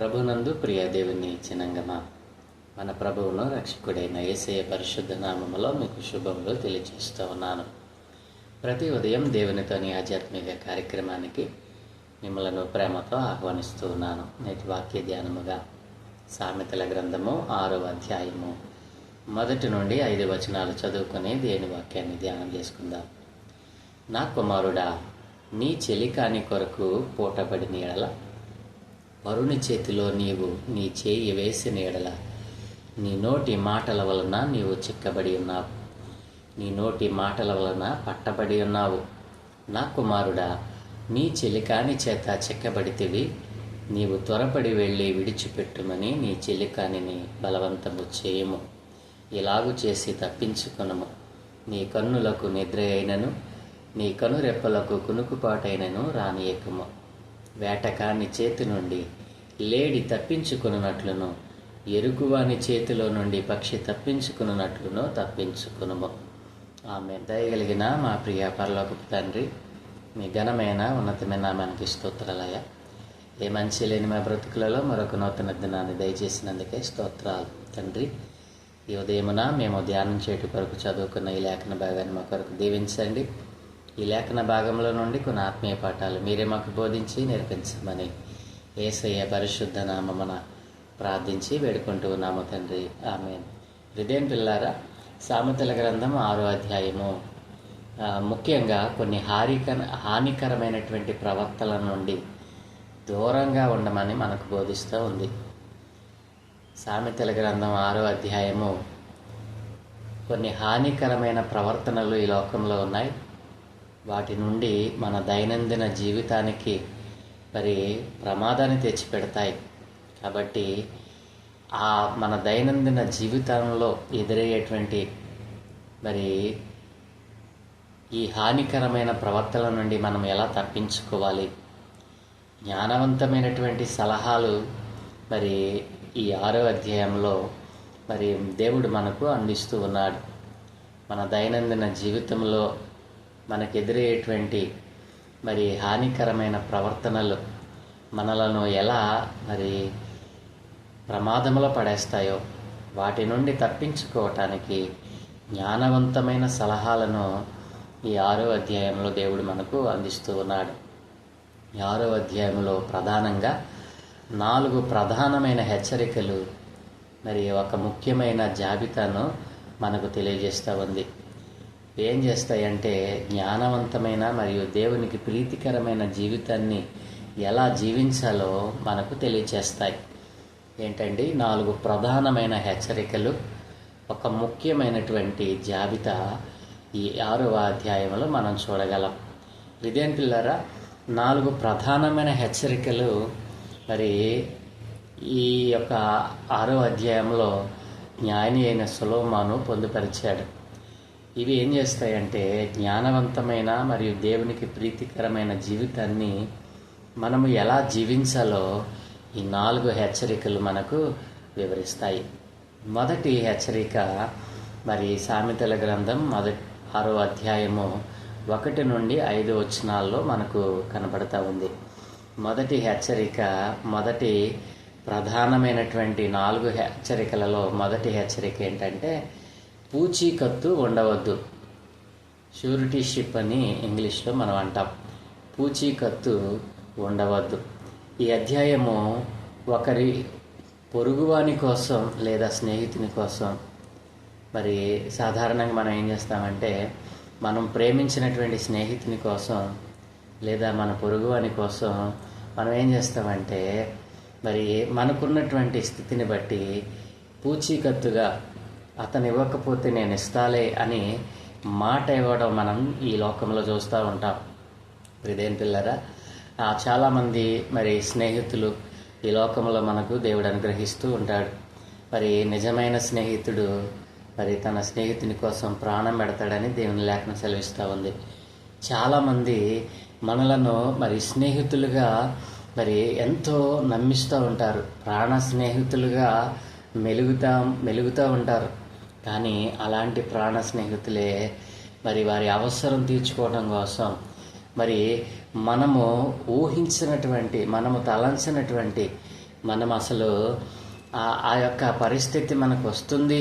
ప్రభునందు ప్రియ దేవుని జనంగమా, మన ప్రభువును రక్షకుడైన యేసయ్య పరిశుద్ధ నామములో మీకు శుభములు తెలియజేస్తూ ఉన్నాను. ప్రతి ఉదయం దేవునితోని ఆధ్యాత్మిక కార్యక్రమానికి మిమ్మలను ప్రేమతో ఆహ్వానిస్తూ ఉన్నాను. నేటి వాక్య ధ్యానముగా సామెతల గ్రంథము 6వ అధ్యాయము 1 నుండి 5 వచనాలు చదువుకొని దేని వాక్యాన్ని ధ్యానం చేసుకుందాం. నా కుమారుడా, నీ చెలికాని కొరకు పూటబడిన ఎడల, వరుని చేతిలో నీవు నీ చేయి వేసిన ఎడల, నీ నోటి మాటల వలన నీవు చిక్కబడి ఉన్నావు, నీ నోటి మాటల వలన పట్టబడి ఉన్నావు. నా కుమారుడా, నీ చెలికాని చేత చిక్కబడితివి, నీవు త్వరపడి వెళ్ళి విడిచిపెట్టుమని నీ చెలికానిని బలవంతము చేయము. ఇలాగు చేసి తప్పించుకొనుము. నీ కన్నులకు నిద్ర అయినను, నీ కనురెప్పలకు కునుకుపాటైనను రానియకము. వేటకాని చేతి నుండి లేడి తప్పించుకున్నట్లును, ఎరుకువాని చేతిలో నుండి పక్షి తప్పించుకున్నట్లును తప్పించుకునుము. ఆమె దయగలిగిన మా ప్రియ పరలోకపు తండ్రి, మీ ఘనమైన ఉన్నతమైన నామానికి స్తోత్రాలయ. ఏ మంచి లేని మా బ్రతుకులలో మరొక నూతన దినాన్ని దయచేసినందుకే స్తోత్రాలు తండ్రి. ఈ ఉదయమున మేము ధ్యానం చేయటి కొరకు చదువుకున్న ఈ లేఖన భాగాన్ని మా కొరకు దీవించండి. ఈ లేఖన భాగంలో నుండి కొన్ని ఆత్మీయ పాఠాలు మీరే మాకు బోధించి నేర్పించమని యేసయ్య పరిశుద్ధ నామమున ప్రార్థించి వేడుకుంటూ ఉన్నాము తండ్రి. ఆమేన్. హృదయం పిల్లారా, సామెతల గ్రంథం 6వ అధ్యాయము ముఖ్యంగా కొన్ని హానికరమైనటువంటి ప్రవర్తనల నుండి దూరంగా ఉండమని మనకు బోధిస్తూ ఉంది. సామెతల గ్రంథం 6వ అధ్యాయము కొన్ని హానికరమైన ప్రవర్తనలు ఈ లోకంలో ఉన్నాయి. వాటి నుండి మన దైనందిన జీవితానికి మరి ప్రమాదాన్ని తెచ్చిపెడతాయి. కాబట్టి మన దైనందిన జీవితంలో ఎదురయ్యేటువంటి మరి ఈ హానికరమైన ప్రవర్తనల నుండి మనం ఎలా తప్పించుకోవాలి, జ్ఞానవంతమైనటువంటి సలహాలు మరి ఈ 6వ అధ్యాయంలో మరి దేవుడు మనకు అందిస్తూ ఉన్నాడు. మన దైనందిన జీవితంలో మనకు ఎదురయ్యేటువంటి మరి హానికరమైన ప్రవర్తనలు మనలను ఎలా మరి ప్రమాదంలో పడేస్తాయో వాటి నుండి తప్పించుకోవటానికి జ్ఞానవంతమైన సలహాలను ఈ 6వ అధ్యాయంలో దేవుడు మనకు అందిస్తూ ఉన్నాడు. ఈ 6వ అధ్యాయంలో ప్రధానంగా 4 ప్రధానమైన హెచ్చరికలు మరి ఒక ముఖ్యమైన జాబితాను మనకు తెలియజేస్తూ ఉంది. ఏం చేస్తాయంటే జ్ఞానవంతమైన మరియు దేవునికి ప్రీతికరమైన జీవితాన్ని ఎలా జీవించాలో మనకు తెలియచేస్తాయి. ఏంటండి 4 ప్రధానమైన హెచ్చరికలు, ఒక ముఖ్యమైనటువంటి జాబితా ఈ 6వ అధ్యాయంలో మనం చూడగలం. హృదయం పిల్లరా, 4 ప్రధానమైన హెచ్చరికలు మరి ఈ యొక్క 6వ అధ్యాయంలో జ్ఞాని అయిన సొలొమోను పొందుపరిచాడు. ఇవి ఏం చేస్తాయంటే జ్ఞానవంతమైన మరియు దేవునికి ప్రీతికరమైన జీవితాన్ని మనము ఎలా జీవించాలో ఈ 4 హెచ్చరికలు మనకు వివరిస్తాయి. మొదటి హెచ్చరిక మరి సామెతల గ్రంథం 6వ అధ్యాయము 1 నుండి 5 వచనాల్లో మనకు కనబడతా ఉంది. మొదటి హెచ్చరిక, మొదటి ప్రధానమైనటువంటి 4 హెచ్చరికలలో మొదటి హెచ్చరిక ఏంటంటే పూచీకత్తు ఉండవద్దు. షూరిటీ షిప్ అని ఇంగ్లీష్లో మనం అంటాం. పూచీకత్తు ఉండవద్దు. ఈ అధ్యాయము ఒకరి పొరుగువాని కోసం లేదా స్నేహితుని కోసం మరి సాధారణంగా మనం ఏం చేస్తామంటే మనం ప్రేమించినటువంటి స్నేహితుని కోసం లేదా మన పొరుగువాని కోసం మనం ఏం చేస్తామంటే మరి మనకున్నటువంటి స్థితిని బట్టి పూచీకత్తుగా అతను ఇవ్వకపోతే నేను ఇస్తాలే అని మాట ఇవ్వడం మనం ఈ లోకంలో చూస్తూ ఉంటాం. హృదయం పిల్లరా, చాలామంది మరి స్నేహితులు ఈ లోకంలో మనకు దేవుడు అనుగ్రహిస్తూ ఉంటాడు. మరి నిజమైన స్నేహితుడు మరి తన స్నేహితుని కోసం ప్రాణం పెడతాడని దేవుని లేఖనం సెలవిస్తూ ఉంది. చాలామంది మనలను మరి స్నేహితులుగా మరి ఎంతో నమ్మిస్తూ ఉంటారు, ప్రాణ స్నేహితులుగా మెలుగుతూ ఉంటారు. కానీ అలాంటి ప్రాణ స్నేహితులే మరి వారి అవసరం తీర్చుకోవడం కోసం మరి మనము ఊహించినటువంటి, మనము తలంచినటువంటి మనం అసలు ఆ యొక్క పరిస్థితి మనకు వస్తుంది,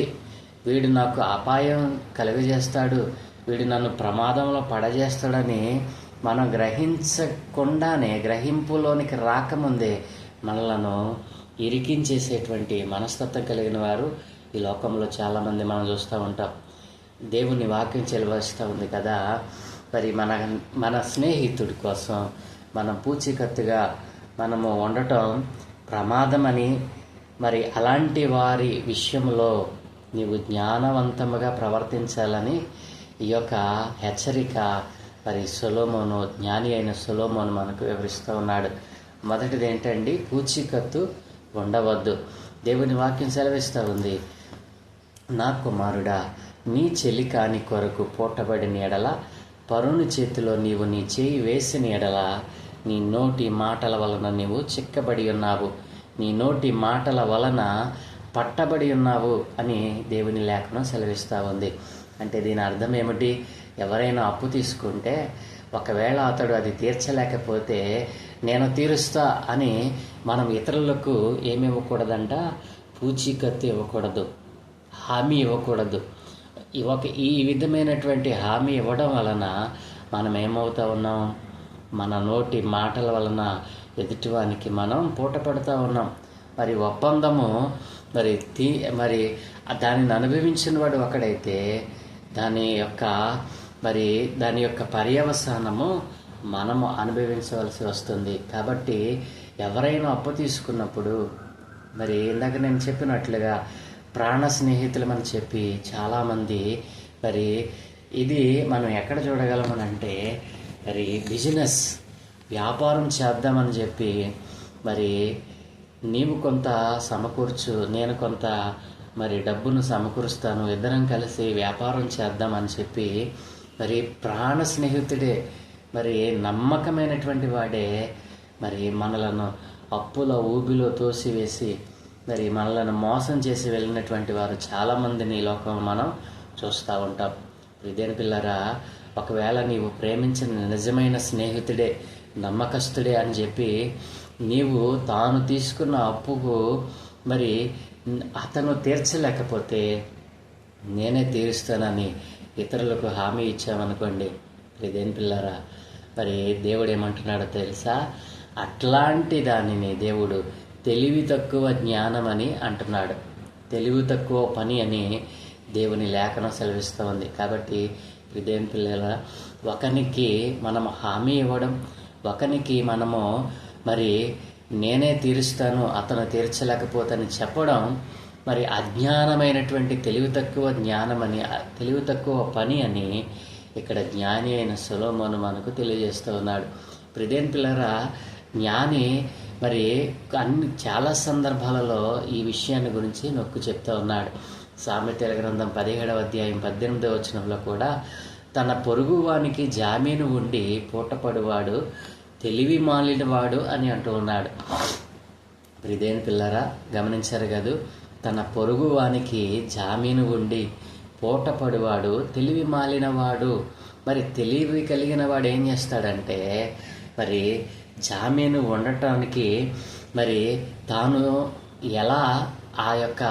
వీడు నాకు అపాయం కలుగజేస్తాడు, వీడు నన్ను ప్రమాదంలో పడజేస్తాడని మనం గ్రహింపులోనికి రాకముందే మనలను ఇరికించేసేటువంటి మనస్తత్వం కలిగిన వారు ఈ లోకంలో చాలామంది మనం చూస్తూ ఉంటాం. దేవుని వాక్యం చెలవస్తూ ఉంది కదా, మరి మన స్నేహితుడి కోసం మనం పూచీకత్తుగా మనము ఉండటం ప్రమాదమని, మరి అలాంటి వారి విషయంలో నీవు జ్ఞానవంతముగా ప్రవర్తించాలని ఈ యొక్క హెచ్చరిక మరి సొలొమోను, జ్ఞాని అయిన సొలొమోను మనకు వివరిస్తూ ఉన్నాడు. మొదటిది ఏంటండి? పూచీకత్తు ఉండవద్దు. దేవుని వాక్యం సెలవిస్తూ ఉంది, నా కుమారుడా, నీ చెలికాని కొరకు పూటబడిన ఎడల, పరుని చేతిలో నీవు నీ చేయి వేసిన ఎడల, నీ నోటి మాటల వలన నీవు చిక్కబడి ఉన్నావు, నీ నోటి మాటల వలన పట్టబడి ఉన్నావు అని దేవుని లేఖనం సెలవిస్తూ ఉంది. అంటే దీని అర్థం ఏమిటి? ఎవరైనా అప్పు తీసుకుంటే ఒకవేళ అతడు అది తీర్చలేకపోతే నేను తీరుస్తా అని మనం ఇతరులకు ఏమి ఇవ్వకూడదంట? పూచీకత్తు ఇవ్వకూడదు, హామీ ఇవ్వకూడదు. ఈ విధమైనటువంటి హామీ ఇవ్వడం వలన మనం ఏమవుతా ఉన్నాం? మన నోటి మాటల వలన ఎదుటివానికి మనం పూట పెడతా ఉన్నాం. మరి ఒప్పందము మరి దానిని అనుభవించిన వాడు ఒకడైతే దాని యొక్క పర్యవసానము మనము అనుభవించవలసి వస్తుంది. కాబట్టి ఎవరైనా అప్పు తీసుకున్నప్పుడు మరి ఇందాక నేను చెప్పినట్లుగా ప్రాణ స్నేహితులమని చెప్పి చాలామంది మరి ఇది మనం ఎక్కడ చూడగలమనంటే మరి బిజినెస్ వ్యాపారం చేద్దామని చెప్పి మరి నీవు కొంత సమకూర్చు, నేను కొంత మరి డబ్బును సమకూరుస్తాను, ఇద్దరం కలిసి వ్యాపారం చేద్దామని చెప్పి మరి ప్రాణ స్నేహితుడే, మరి నమ్మకమైనటువంటి వాడే మరి మనలను అప్పుల ఊబిలో తోసివేసి మరి మనలను మోసం చేసి వెళ్ళినటువంటి వారు చాలామందిని ఈ లోకంలో మనం చూస్తూ ఉంటాం. ఇదేని పిల్లరా, ఒకవేళ నీవు ప్రేమించిన నిజమైన స్నేహితుడే, నమ్మకస్తుడే అని చెప్పి నీవు తాను తీసుకున్న అప్పుకు మరి అతను తీర్చలేకపోతే నేనే తీరుస్తానని ఇతరులకు హామీ ఇచ్చామనుకోండి, ఇదేని పిల్లరా, మరి దేవుడు ఏమంటున్నాడో తెలుసా? అట్లాంటి దానిని దేవుడు తెలివి తక్కువ జ్ఞానం అని అంటున్నాడు. తెలివి తక్కువ పని అని దేవుని లేఖనం సెలవిస్తూ ఉంది. కాబట్టి ఇదేం పిల్లల, ఒకనికి మనం హామీ ఇవ్వడం, ఒకనికి మనము మరి నేనే తీరుస్తాను అతను తీర్చలేకపోతని చెప్పడం మరి అజ్ఞానమైనటువంటి తెలివి తక్కువ పని అని ఇక్కడ జ్ఞాని అయిన సొలొమోను మనకు తెలియజేస్తూ ఉన్నాడు. ఇదేం పిల్లరా, జ్ఞాని మరి చాలా సందర్భాలలో ఈ విషయాన్ని గురించి నొక్కు చెప్తూ ఉన్నాడు. సామెతల గ్రంథం 17వ అధ్యాయం 18వ వచనంలో కూడా తన పొరుగువానికి జామీను ఉండి పూటపడువాడు తెలివి మాలినవాడు అని అంటూ ఉన్నాడు. ఇదేం పిల్లరా, గమనించారు కదూ? తన పొరుగువానికి జామీను ఉండి పూటపడువాడు తెలివి మాలినవాడు. మరి తెలివి కలిగిన వాడు ఏం చేస్తాడంటే మరి జామీను ఉండటానికి మరి తాను ఎలా ఆ యొక్క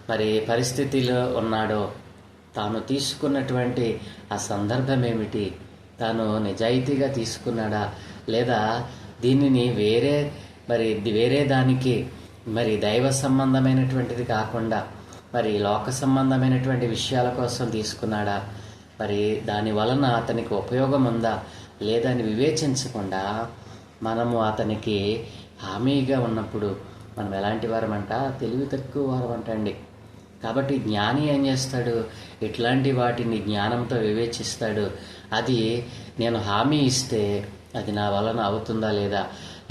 మరి పరిస్థితిలో ఉన్నాడో, తాను తీసుకున్నటువంటి ఆ సందర్భం ఏమిటి, తాను నిజాయితీగా తీసుకున్నాడా లేదా దీనిని వేరే దానికి మరి దైవ సంబంధమైనటువంటిది కాకుండా మరి లోక సంబంధమైనటువంటి విషయాల కోసం తీసుకున్నాడా, మరి దాని వలన అతనికి ఉపయోగం ఉందా లేదా అని వివేచించకుండా మనము అతనికి హామీగా ఉన్నప్పుడు మనం ఎలాంటి వారమంట? తెలివి తక్కువ వారమంటండి. కాబట్టి జ్ఞాని ఏం చేస్తాడు? ఇట్లాంటి వాటిని జ్ఞానంతో వివేచిస్తాడు. అది నేను హామీ ఇస్తే అది నా వలన అవుతుందా లేదా,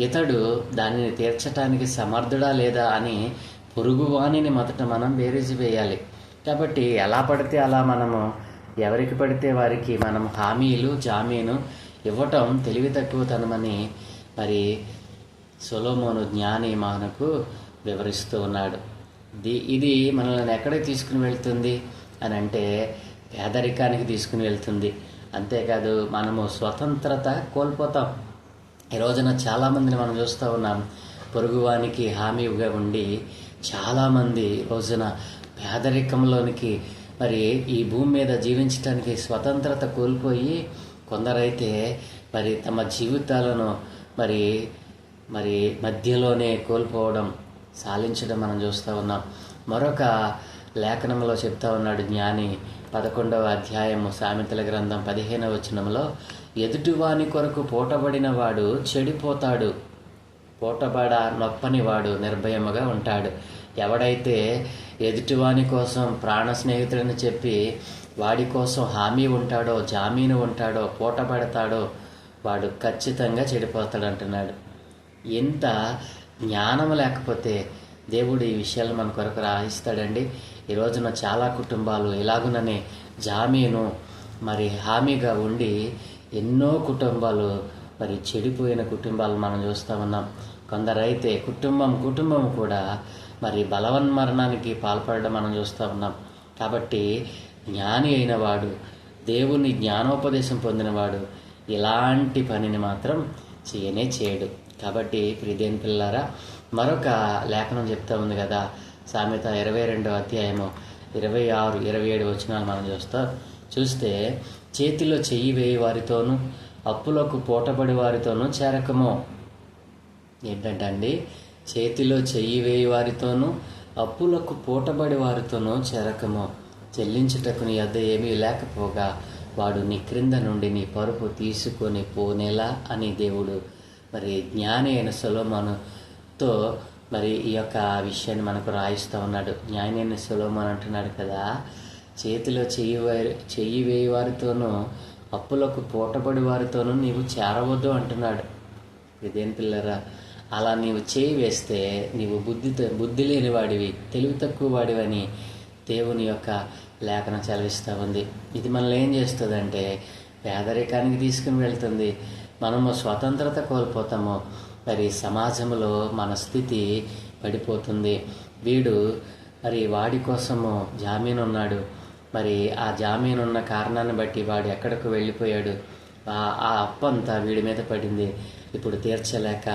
ఇతడు దానిని తీర్చడానికి సమర్థుడా లేదా అని పొరుగువానిని మొదట మనం బేరీజు వేయాలి. కాబట్టి ఎలా పడితే అలా మనము ఎవరికి పడితే వారికి మనం హామీలు జామీను ఇవ్వటం తెలివి తక్కువతనమని మరి సొలొమోను జ్ఞాని మనకు వివరిస్తూ ఉన్నాడు. ఇది మనల్ని ఎక్కడికి తీసుకుని వెళ్తుంది అని అంటే పేదరికానికి తీసుకుని వెళ్తుంది. అంతేకాదు మనము స్వతంత్రత కోల్పోతాం. ఈ రోజున చాలామందిని మనం చూస్తూ ఉన్నాం. పొరుగువానికి హామీగా ఉండి చాలామంది రోజున పేదరికంలోనికి మరి ఈ భూమి మీద జీవించడానికి స్వతంత్రత కోల్పోయి కొందరైతే మరి తమ జీవితాలను మరి మరి మధ్యలోనే కోల్పోవడం సాలించడం మనం చూస్తూ ఉన్నాం. మరొక లేఖనంలో చెప్తా ఉన్నాడు జ్ఞాని 11వ అధ్యాయము సామెతల గ్రంథం 15వ వచనంలో, ఎదుటివాని కొరకు పూటబడిన వాడు చెడిపోతాడు, పూటబడ నొప్పని వాడు నిర్భయముగా ఉంటాడు. ఎవడైతే ఎదుటివాని కోసం ప్రాణ స్నేహితుడని చెప్పి వాడి కోసం హామీ ఉంటాడో, జామీను ఉంటాడో, పూటపడతాడో వాడు ఖచ్చితంగా చెడిపోతాడు అంటున్నాడు. ఎంత జ్ఞానం లేకపోతే దేవుడు ఈ విషయాలు మన కొరకు రాయిస్తాడండి. ఈ రోజున చాలా కుటుంబాలు ఇలాగుననే జామీను మరి హామీగా ఉండి ఎన్నో కుటుంబాలు మరి చెడిపోయిన కుటుంబాలు మనం చూస్తూ ఉన్నాం. కొందరైతే కుటుంబం కూడా మరి బలవన్మరణానికి పాల్పడడం మనం చూస్తూ ఉన్నాం. కాబట్టి జ్ఞాని అయిన వాడు, దేవుని జ్ఞానోపదేశం పొందినవాడు ఇలాంటి పనిని మాత్రం చేయడు. కాబట్టి ప్రియదేని పిల్లారా, మరొక లేఖనం చెప్తా ఉంది కదా, సామెత 22వ అధ్యాయము 26, 27 వచనాలు మనం చూస్తే చేతిలో చెయ్యి వేయి వారితోనూ అప్పులకు పూటబడి వారితోనూ చేరకము. ఏంటంటే అండి, చేతిలో చెయ్యి వేయి వారితోనూ అప్పులకు పూటబడి వారితోనూ చేరకము. చెల్లించుటకు నీ వద్ద ఏమీ లేకపోగా వాడు నీ క్రింద నుండి నీ పరుపు తీసుకొని పోనేలా అని దేవుడు మరి జ్ఞాని అయిన సొలొమోనుతో మరి ఈ యొక్క విషయాన్ని మనకు రాయిస్తూ ఉన్నాడు. జ్ఞాని అయిన సొలొమోను అంటున్నాడు కదా, చేతిలో చెయ్యి వేయి వారితోనూ అప్పులకు పూటబడి వారితోనూ నీవు చేరవద్దు అంటున్నాడు. ఇదేం పిల్లరా, అలా నీవు చేయి వేస్తే నీవు బుద్ధి లేని వాడివి, తెలివి తక్కువ వాడివని దేవుని యొక్క లేఖనం చదివిస్తూ ఉంది. ఇది మనల్ని ఏం చేస్తుందంటే పేదరికానికి తీసుకుని వెళ్తుంది. మనము స్వతంత్రత కోల్పోతాము. మరి సమాజంలో మన స్థితి పడిపోతుంది. వీడు మరి వాడి కోసము జామీను ఉన్నాడు. మరి ఆ జామీను ఉన్న కారణాన్ని బట్టి వాడు ఎక్కడికి వెళ్ళిపోయాడు. ఆ అప్పంతా వీడి మీద పడింది. ఇప్పుడు తీర్చలేక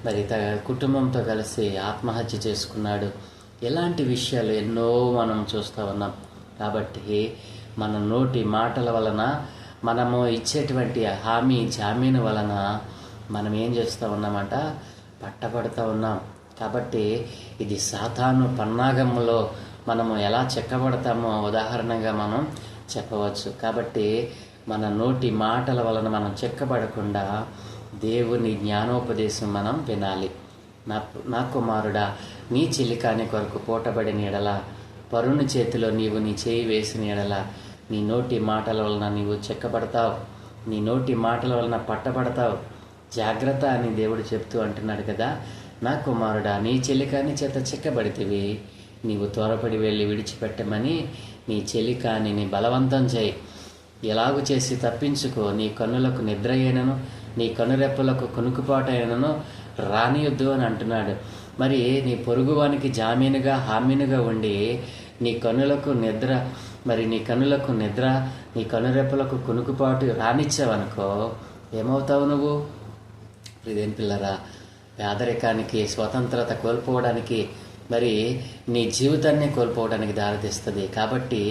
మరి కుటుంబంతో కలిసి ఆత్మహత్య చేసుకున్నాడు. ఇలాంటి విషయాలు ఎన్నో మనం చూస్తూ ఉన్నాం. కాబట్టి మన నోటి మాటల వలన, మనము ఇచ్చేటువంటి హామీ జామీను వలన మనం ఏం చేస్తూ ఉన్నామంట, పట్టబడుతూ ఉన్నాం. కాబట్టి ఇది సాతాను పన్నాగంలో మనము ఎలా చెక్కబడతామో ఉదాహరణగా మనం చెప్పవచ్చు. కాబట్టి మన నోటి మాటల వలన మనం చెక్కబడకుండా దేవుని జ్ఞానోపదేశం మనం వినాలి. నా కుమారుడా, నీ చిలికాని కొరకు పూటబడిన ఎడల, పరుని చేతిలో నీవు నీ చేయి వేసిన ఎడల, నీ నోటి మాటల వలన నీవు చెక్కబడతావు, నీ నోటి మాటల వలన పట్టబడతావు. జాగ్రత్త అని దేవుడు చెప్తూ అంటున్నాడు కదా, నా కుమారుడా, నీ చెలికాని చేత చెక్కబడితివి, నీవు త్వరపడి వెళ్ళి విడిచిపెట్టమని నీ చెలికాని బలవంతం చేయి. ఎలాగు చేసి తప్పించుకో. నీ కన్నులకు నిద్ర అయినను, నీ కనురెప్పలకు కునుకుపాటైనను రానియొద్దు అని అంటున్నాడు. మరి నీ పొరుగువానికి జామీనుగా హామీనుగా ఉండి నీ కన్నులకు నిద్ర, నీ కనురెప్పలకు కునుకుపాటు రానిచ్చావనుకో, ఏమవుతావు నువ్వు? ఇదేం పిల్లరా, పేదరికానికి, స్వతంత్రత కోల్పోవడానికి, మరి నీ జీవితాన్ని కోల్పోవడానికి దారితీస్తుంది. కాబట్టి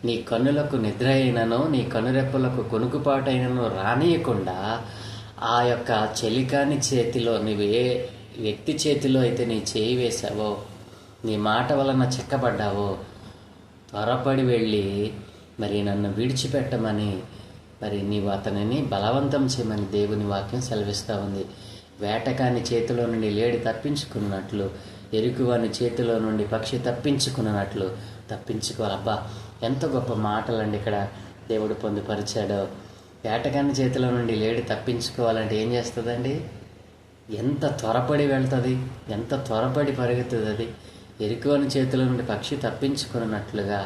నీ కన్నులకు నిద్ర అయినను, నీ కనురెప్పలకు కొనుకుపాటైనను రానియకుండా ఆ యొక్క చెలికాని చేతిలో, నువ్వు ఏ వ్యక్తి చేతిలో అయితే నీ చేయి వేసావో, నీ మాట వలన చెక్కబడ్డావో, త్వరపడి వెళ్ళి మరి నన్ను విడిచిపెట్టమని మరి నీవు అతనిని బలవంతం చేయమని దేవుని వాక్యం సెలవిస్తూ ఉంది. వేటకాని చేతిలో నుండి లేడి తప్పించుకున్నట్లు, ఎరుకువాని చేతిలో నుండి పక్షి తప్పించుకున్నట్లు తప్పించుకోవాలబ్బా. ఎంత గొప్ప మాటలండి ఇక్కడ దేవుడు పొందుపరిచాడో. వేటకాని చేతిలో నుండి లేడి తప్పించుకోవాలంటే ఏం చేస్తుందండి? ఎంత త్వరపడి వెళ్తుంది, ఎంత త్వరపడి పరిగెత్తుంది అది. ఎరుకువాని చేతిలో నుండి పక్షి తప్పించుకున్నట్లుగా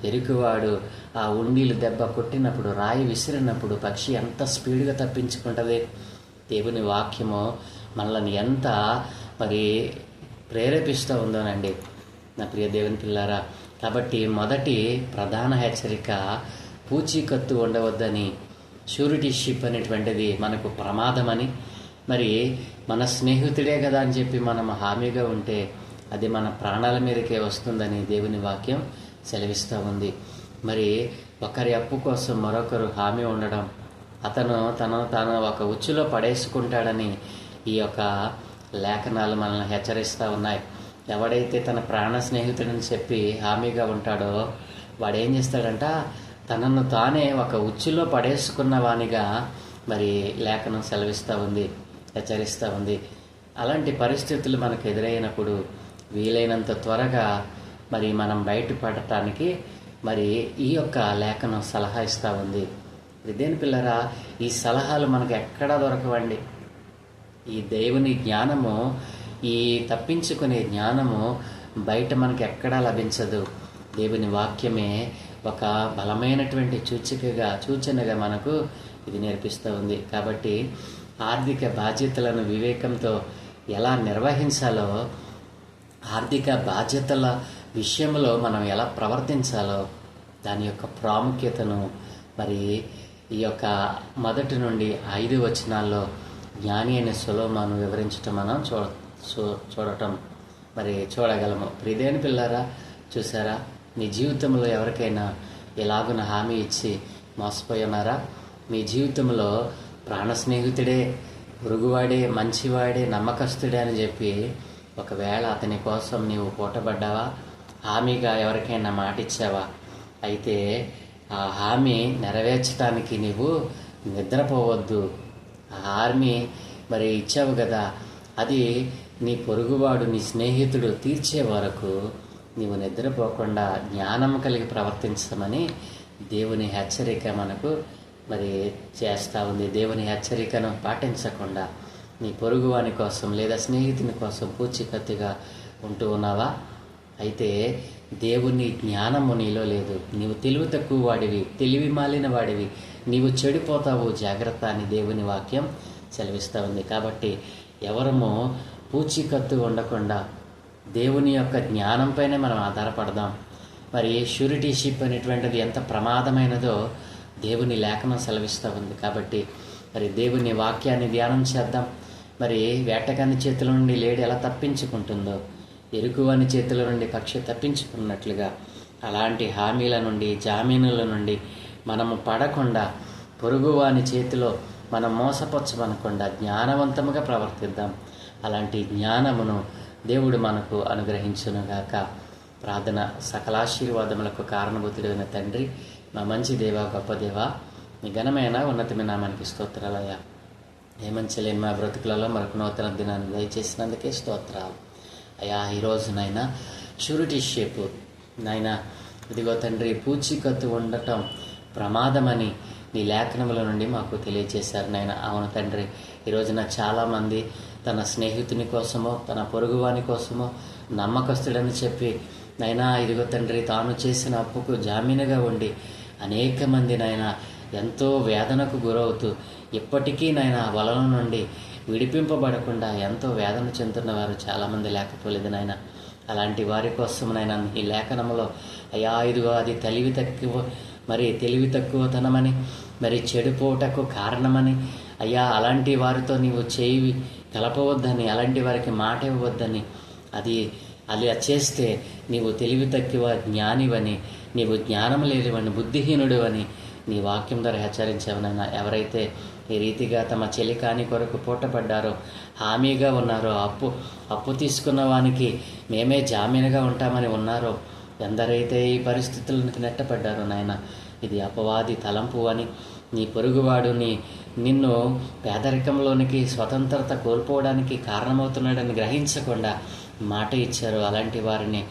ఎరుకువాడు ఆ ఉండీలు దెబ్బ కొట్టినప్పుడు, రాయి విసిరినప్పుడు పక్షి ఎంత స్పీడ్గా తప్పించుకుంటుంది. దేవుని వాక్యము మనల్ని ఎంత మరి ప్రేరేపిస్తూ ఉందోనండి నా ప్రియ దేవుని పిల్లారా. కాబట్టి మొదటి ప్రధాన హెచ్చరిక, పూచీకత్తు ఉండవద్దని, షూరిటీ షిప్ అనేటువంటిది మనకు ప్రమాదమని, మరి మన స్నేహితుడే కదా అని చెప్పి మనం హామీగా ఉంటే అది మన ప్రాణాల మీదకే వస్తుందని దేవుని వాక్యం సెలవిస్తూ ఉంది. మరి ఒకరి అప్పు కోసం మరొకరు హామీ ఉండడం, అతను తాను ఒక ఉచ్చులో పడేసుకుంటాడని ఈ యొక్క లేఖనాలు మనల్ని హెచ్చరిస్తూ ఉన్నాయి. ఎవడైతే తన ప్రాణ స్నేహితుడని చెప్పి హామీగా ఉంటాడో వాడు ఏం చేస్తాడంట, తనను తానే ఒక ఉచ్చులో పడేసుకున్న వానిగా మరి లేఖనం సెలవిస్తూ ఉంది, హెచ్చరిస్తూ ఉంది. అలాంటి పరిస్థితులు మనకు ఎదురైనప్పుడు వీలైనంత త్వరగా మరి మనం బయటపడటానికి మరి ఈ యొక్క లేఖనం సలహా ఇస్తూ ఉంది. దేని పిల్లరా, ఈ సలహాలు మనకు ఎక్కడా దొరకవండి. ఈ దేవుని జ్ఞానము, ఈ తప్పించుకునే జ్ఞానము బయట మనకి ఎక్కడా లభించదు. దేవుని వాక్యమే ఒక బలమైనటువంటి సూచనగా మనకు ఇది నేర్పిస్తూ ఉంది. కాబట్టి ఆర్థిక బాధ్యతలను వివేకంతో ఎలా నిర్వహించాలో, ఆర్థిక బాధ్యతల విషయంలో మనం ఎలా ప్రవర్తించాలో దాని యొక్క ప్రాముఖ్యతను మరి ఈ యొక్క 1 నుండి 5 వచనాల్లో జ్ఞాని అయిన సొలొమోను వివరించటం మనం చూడటం మరి చూడగలము. ప్రియదేని పిల్లారా, చూసారా, మీ జీవితంలో ఎవరికైనా ఎలాగున హామీ ఇచ్చి మోసపోయి ఉన్నారా? మీ జీవితంలో ప్రాణ స్నేహితుడే, పొరుగువాడే, మంచివాడే, నమ్మకస్తుడే అని చెప్పి ఒకవేళ అతని కోసం నీవు పూటపడ్డావా? హామీగా ఎవరికైనా మాట ఇచ్చావా? అయితే ఆ హామీ నెరవేర్చడానికి నీవు నిద్రపోవద్దు. ఆ హామీ మరి ఇచ్చావు కదా, అది నీ పొరుగువాడు, నీ స్నేహితుడు తీర్చే వరకు నీవు నిద్రపోకుండా జ్ఞానం కలిగి ప్రవర్తించమని దేవుని హెచ్చరిక మనకు మరి చేస్తూ ఉంది. దేవుని హెచ్చరికను పాటించకుండా నీ పొరుగువాని కోసం లేదా స్నేహితుని కోసం పూచికత్తుగా ఉంటూ ఉన్నావా? అయితే దేవుని జ్ఞానము నీలో లేదు. నీవు తెలివి తక్కువ వాడివి, తెలివి మాలిన వాడివి, నీవు చెడిపోతావు, జాగ్రత్త అని దేవుని వాక్యం సెలవిస్తూ ఉంది. కాబట్టి ఎవరము పూచికత్తు ఉండకుండా దేవుని యొక్క జ్ఞానంపైనే మనం ఆధారపడదాం. మరి షూరిటీషిప్ అనేటువంటిది ఎంత ప్రమాదమైనదో దేవుని లేఖనం సెలవిస్తూ ఉంది. కాబట్టి మరి దేవుని వాక్యాన్ని ధ్యానం చేద్దాం. మరి వేటగాని చేతుల నుండి లేడి ఎలా తప్పించుకుంటుందో, ఎరుకువాని చేతుల నుండి పక్షి తప్పించుకున్నట్లుగా అలాంటి హామీల నుండి, జామీనుల నుండి మనము పడకుండా, పొరుగువాని చేతిలో మనం మోసపరచమనకుండా జ్ఞానవంతముగా ప్రవర్తిద్దాం. అలాంటి జ్ఞానమును దేవుడు మనకు అనుగ్రహించునుగాక. ప్రార్థన. సకలాశీర్వాదములకు కారణభూతుడైన తండ్రి, మా మంచి దేవ, గొప్ప దేవ, మీ ఘనమైన ఉన్నతమైన నామానికి స్తోత్రాలయ్యా. ఏమంచలేని మా బ్రతుకులలో మరొక నూతన దినాన్ని దయచేసినందుకే స్తోత్రాలు అయ్యా. ఈరోజు నాయన షూరిటీషిప్ నాయన, ఇదిగో తండ్రి, పూచీకత్తు ఉండటం ప్రమాదమని నీ లేఖనముల నుండి మాకు తెలియజేశారు నాయన. అవును తండ్రి, ఈరోజున చాలామంది తన స్నేహితుని కోసమో, తన పొరుగువాని కోసమో నమ్మకస్తుడని చెప్పి నైనా, ఇదిగో తండ్రి, తాను చేసిన అప్పుకు జామీనుగా ఉండి అనేక మంది నాయన ఎంతో వేదనకు గురవుతూ ఇప్పటికీ నాయన వలన నుండి విడిపింపబడకుండా ఎంతో వేదన చెందుతున్న వారు చాలామంది లేకపోలేదు నాయన. అలాంటి వారి కోసం నాయన ఈ లేఖనంలో అయ్యా, ఇదిగో అది తెలివి తక్కువతనమని, మరి చెడిపోటకు కారణమని అయ్యా, అలాంటి వారితో నీవు చేయి కలపవద్దని, అలాంటి వారికి మాట ఇవ్వద్దని, అది చేస్తే నీవు తెలివి తక్కువ జ్ఞానివని, నీవు జ్ఞానం లేనివని, బుద్ధిహీనుడు అని నీ వాక్యం ద్వారా హెచ్చరించావనైనా. ఎవరైతే ఈ రీతిగా తమ చెలికాని కొరకు పూటపడ్డారో, హామీగా ఉన్నారో, అప్పు తీసుకున్న వానికి మేమే జామీనుగా ఉంటామని ఉన్నారో, ఎందరైతే ఈ పరిస్థితులకు నెట్టపడ్డారో నాయన, ఇది అపవాది తలంపు అని, నీ పొరుగువాడు నిన్ను పేదరికంలోనికి, స్వతంత్రత కోల్పోవడానికి కారణమవుతున్నాడని గ్రహించకుండా మాట ఇచ్చారు. అలాంటి వారిని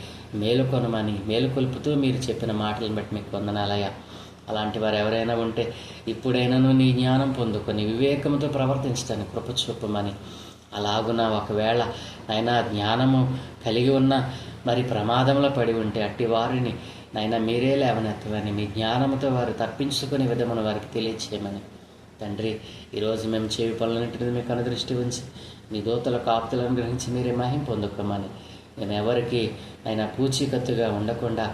మేలుకొల్పుతూ మీరు చెప్పిన మాటలను బట్టి మీకు వందనాలయ్యా. అలాంటి వారు ఎవరైనా ఉంటే ఇప్పుడైనాను నీ జ్ఞానం పొందుకొని వివేకంతో ప్రవర్తించడానికి కృప చూపమని, అలాగున ఒకవేళ అయినా జ్ఞానము కలిగి ఉన్న మరి ప్రమాదంలో పడి ఉంటే అట్టి వారిని నైనా మీరే లేవనెత్తమని, మీ జ్ఞానంతో వారు తప్పించుకునే విధమును వారికి తెలియచేయమని తండ్రి. ఈరోజు మేము చేవి పనులన్నింటినీ మీకు అనుదృష్టి ఉంచి మీ దూతల కాపుతులను గ్రహించి మీరే మహిం పొందుకోమని, మేము ఎవరికి అయినా పూచీకత్తుగా ఉండకుండా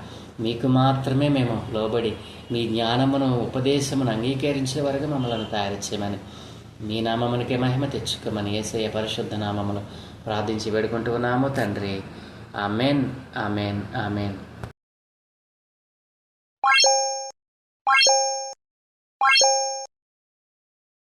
మీకు మాత్రమే మేము లోబడి మీ జ్ఞానమును, ఉపదేశమును అంగీకరించే వరకు మమ్మల్ని తయారు చేయమని మీ నామమునికే మహిమ తెచ్చుకోమని యేసయ్య పరిశుద్ధ నామమును ప్రార్థించి వేడుకుంటూ ఉన్నాము తండ్రి. Amen, amen, amen.